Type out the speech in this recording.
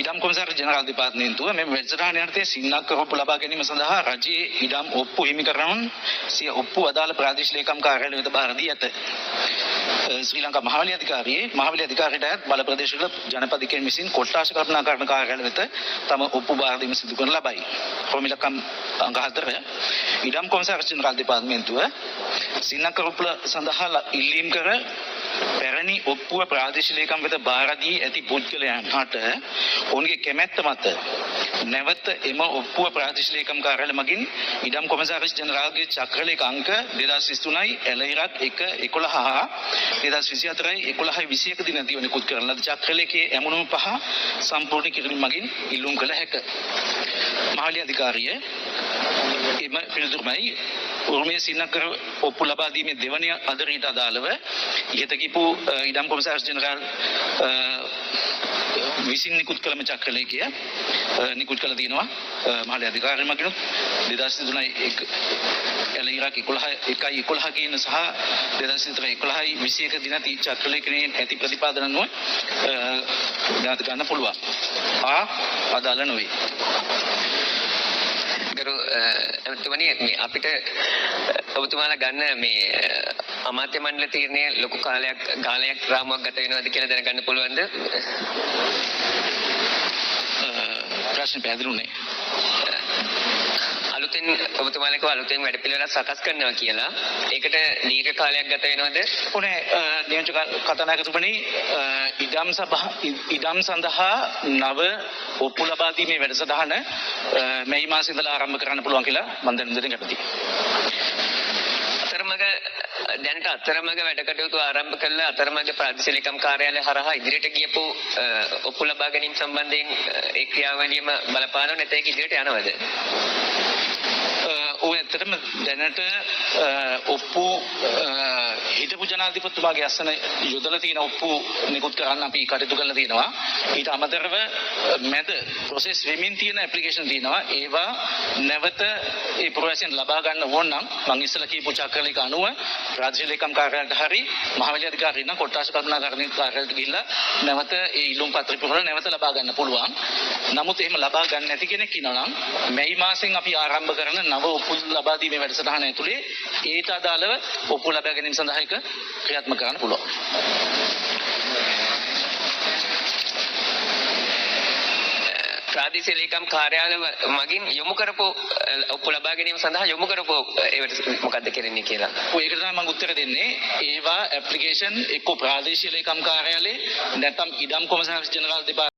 ඉඩම් කොමසාරිස් ජෙනරාල් දෙපාර්තමේන්තුව මේ වැඩසටහන යටතේ සින්නක්කර ඔප්පු ලබා ගැනීම සඳහා රජයේ ඉඩම් ඔප්පු හිමි කරනුන් සිය ඔප්පු අදාළ ප්‍රාදේශීය ලේකම් කාර්යාලය වෙත බාර දී ඇත. ශ්‍රී ලංකා මහවැලි අධිකාරියට අයත් බල ප්‍රදේශවල ජනපදිකයන් විසින් කොට්ටාශ කරුණාකරණ කාර්යාලය වෙත තම ඔප්පු බාර දීම සිදු කරන ලබයි. කොමිලකම් අංග 4 ඉඩම් කොමසාරිස් ජෙනරාල් දෙපාර්තමේන්තුව සින්නක්කර ඔප්පු සඳහා ඉල්ලීම් කර පැරණි ඔප්පුව ප්‍රාදේශීය ලේකම් වෙත බාර දී ඇති පුද්ගලයන්ට ඔවුන්ගේ කැමැත්ත මත නැවත එම ඔප්පුව ප්‍රාදේශීය ලේකම් කාර්යාලය මගින් ඉඩම් කොමසාරිස් ජෙනරාල්ගේ චක්‍රලේඛ අංක 2023යි එළඉරක් 1/11 හා 2024යි 11/21 දින දී නිකුත් කරන ලද චක්‍රලේඛයේ ඇමුණුම් පහ සම්පූර්ණ කිරීම මගින් ඉල්ලුම් කළ හැක. මහලි අධිකාරිය එම පිළිතුරුමයි උරුමයේ සින්නක්කර ඔප්පු ලබා දීමේ දෙවන අදරීට අදාළව ඉහත කිපු ඉඩම් කොමසාරිස් ජෙනරාල් විසින් නිකුත් කළ චක්‍රලේඛය නිකුත් කළ තියෙනවා මහලි අධිකාරිය මගින් 2023යි එළඉරක් 1/11 කියන සහ 2023 11/21 දින දී චක්‍රලේඛනයේ ඇති ප්‍රතිපාදන අනුව ඥාත ගන්න පුළුවන්. අදාළ නොවේ. එතුමනි මේ අපිට ඔබතුමාලා ගන්න මේ අමාත්‍ය මණ්ඩල තීරණය ලොකු කාලයක් රාමුවක් ගත වෙනවද කියලා දැනගන්න පුළුවන්ද? ප්‍රශ්න පැහැදිලිුනේ. අලුතෙන් ඔබතුමාලා අලුතෙන් වැඩපිළිවෙලක් සකස් කරනවා කියලා. ඒකට දීර්ඝ කාලයක් ගත වෙනවද? උනේ නියෝජක කතානායකතුමනි ඉඩම් සඳහා නව ඔප්පු ලබා දීමේ වැඩසටහන මේ මාසෙ ඉඳලා ආරම්භ කරන්න පුළුවන් කියලා මම දැනුම් කැමතියි. දැනට අතරමඟ වැඩ කටයුතු ආරම්භ කළා. අතරමඟ ප්‍රාදේශීය ලේකම් කාර්යාලය හරහා ඉදිරියට ගියපු ඔප්පු ලබා ගැනීම සම්බන්ධයෙන් ඒ ක්‍රියාවලියම බලපානව නැත්නම් ඒක ඉදිරියට යනවද? ඔය ඇත්තටම දැනට ඔප්පු හිටපු ජනාධිපතිතුමාගේ අසන යොදලා තියෙන ඔප්පු නිකුත් කරන්න අපි කටයුතු කරලා තියෙනවා. ඊට අමතරව මැද ප්‍රොසෙස් වෙමින් තියෙන ඇප්ලිකේෂන් තියෙනවා. ඒවා නැවත ඒ ප්‍රොසෙස්ෙන් ලබා ගන්න ඕන නම් මම ඉස්සලා කියපු චක්‍රලේඛ අනුව ප්‍රාදේශීය ලේකම් කාර්යාලයට හරි මහවැලි අධිකාරියට නම් කොට්ටාශ කරුණාකරණ කාර්යාලයට ගිහිල්ලා නැවත ඒ ඉල්ලුම් පත්‍ර පුරවලා නැවත ලබා ගන්න පුළුවන්. නමුත් එහෙම ලබා ගන්න නැති කෙනෙක් ඉන්නවා නම් මේ මාසෙන් අපි ආරම්භ කරන නව ඔප්පු ලබා දීමේ වැඩසටහන ඇතුලේ ඒට අදාළව ඔප්පු ලබා ගැනීම සඳහා එක ක්‍රියාත්මක කරන්න පුළුවන්. ප්‍රාදේශීය ලේකම් කාර්යාලය මගින් යොමු කරපු ඔප්පු ලබා ගැනීම සඳහා යොමු කරපු ඒවට මොකද්ද කරන්නේ කියලා. ඒකට තමයි මම උත්තර දෙන්නේ. ඒවා ඇප්ලිකේෂන් එක්ක ප්‍රාදේශීය ලේකම් කාර්යාලයේ නැත්නම් ඉඩම් කොමසාරිස් ජෙනරාල් දෙපාර්තමේන්තුවේ